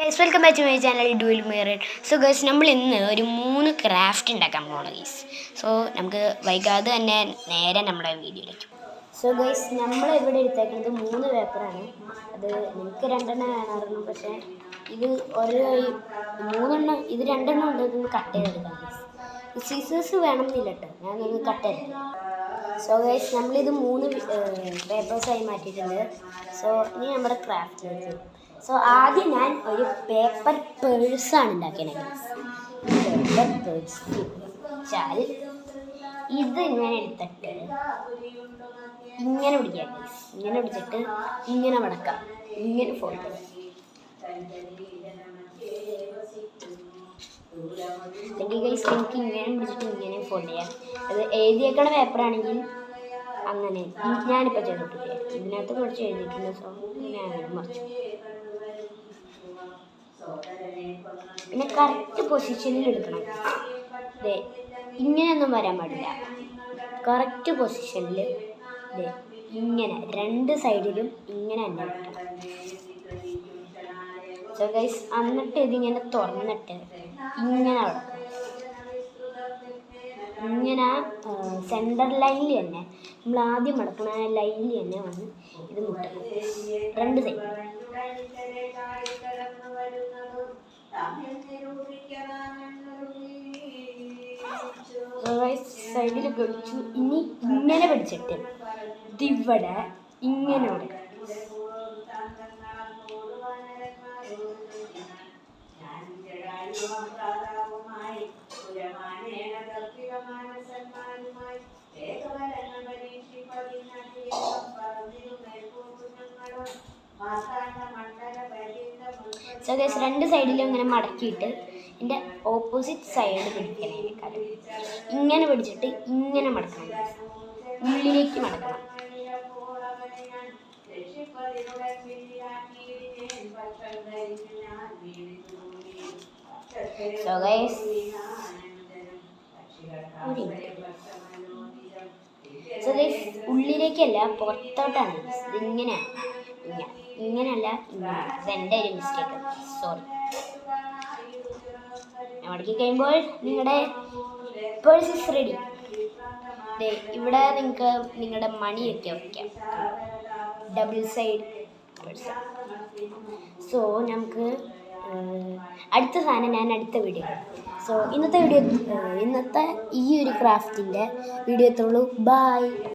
Guys welcome back to my channel dual mirror. So guys നമ്മൾ ഇന്ന് ഒരു 3 craft ഉണ്ടാക്കാൻ പോകണം ഗൈസ്. സോ നമുക്ക് വൈകാതെ തന്നെ നേരെ നമ്മുടെ വീഡിയോയിലേക്ക്. സോ ഗൈസ് നമ്മൾ ഇവിടെ എടുത്തേക്കുന്നത് 3 പേപ്പറാണ്. അത് നിങ്ങൾക്ക് 2 എണ്ണം വേണമായിരുന്നു, പക്ഷേ ഇത് ഒരു 3 എണ്ണം, ഇത് 2 എണ്ണം ഉണ്ട്. ഇതൊന്ന് കട്ട് ചെയ്തെടുക്കാം ഗൈസ്. സീസേഴ്സ് വേണമെന്നില്ല കേട്ടോ, ഞാനൊന്ന് കട്ട് ചെയ്തെടുക്കാം. സോ ഗൈസ് നമ്മളിത് 3 പേപ്പേഴ്സായി മാറ്റിയിട്ടുണ്ട്. സോ ഇനി നമ്മുടെ ക്രാഫ്റ്റിലേക്ക്. സോ ആദ്യം ഞാൻ ഒരു പേപ്പർ പേഴ്സാണ് ഉണ്ടാക്കിയത്. പേപ്പർ പേഴ്സ് വെച്ചാൽ ഇത് ഇങ്ങനെ എടുത്തിട്ട് ഇങ്ങനെ പിടിക്കാം. ഇങ്ങനെ പിടിച്ചിട്ട് ഇങ്ങനെ മടക്കാം, ഇങ്ങനെ ഫോൾഡ് ചെയ്യാം. അല്ലെങ്കിൽ ഗൈസ് എനിക്ക് ഇങ്ങനെ പിടിച്ചിട്ട് ഇങ്ങനെ ഫോൾഡ് ചെയ്യാം. അത് എഴുതിയേക്കണ പേപ്പറാണെങ്കിൽ അങ്ങനെ ഞാനിപ്പോൾ ചെയ്തിട്ടില്ല, ഇതിനകത്ത് കുറച്ച് എഴുതിയിട്ടുണ്ട്. സോ ഞാൻ അങ്ങനെ മറിച്ചു. പിന്നെ കറക്റ്റ് പൊസിഷനിൽ എടുക്കണം. അതെ, ഇങ്ങനെയൊന്നും വരാൻ പാടില്ല. കറക്റ്റ് പൊസിഷനിൽ ഇങ്ങനെ 2 സൈഡിലും ഇങ്ങനെ തന്നെ കിട്ടണം. സോ ഗൈസ് എന്നിട്ട് ഇതിങ്ങനെ തുറന്നിട്ട് ഇങ്ങനെ ഇങ്ങനെ സെൻറ്റർ ലൈനിൽ തന്നെ നമ്മൾ ആദ്യം മടക്കുന്ന ലൈനിൽ തന്നെ വന്ന് ഇത് മുട്ടണം 2 സൈഡിൽ. സൈഡിൽ പിടിച്ചു. ഇനി ഇങ്ങനെ പിടിച്ചിട്ട് ഇതിവിടെ ഇങ്ങനെ കൊടുക്കണം. സോ ഗൈസ് 2 സൈഡിലും ഇങ്ങനെ മടക്കിയിട്ട് എൻ്റെ ഓപ്പോസിറ്റ് സൈഡ് പിടിക്കണേക്കാളും ഇങ്ങനെ പിടിച്ചിട്ട് ഇങ്ങനെ മടക്കണം, ഉള്ളിലേക്ക് മടക്കണം. So guys ഉള്ളിലേക്കല്ല പുറത്തോട്ടാണ്. ഇതിങ്ങനെയാണ്, ഇങ്ങനെയല്ല, ഇങ്ങനെയാണ്. ഇതെൻ്റെ ഒരു മിസ്റ്റേക്ക്, സോറി. മടക്കി കഴിയുമ്പോൾ നിങ്ങളുടെ പേഴ്സ് ഇസ് റെഡി. ഇവിടെ നിങ്ങൾക്ക് നിങ്ങളുടെ മണിയൊക്കെ വയ്ക്കാം, ഡബിൾ സൈഡ് പേഴ്സ്. സോ നമുക്ക് അടുത്ത സാധനം ഞാൻ അടുത്ത വീഡിയോ. സോ ഇന്നത്തെ ഈ ഒരു ക്രാഫ്റ്റിൻ്റെ വീഡിയോ എത്തുള്ളൂ. ബൈ.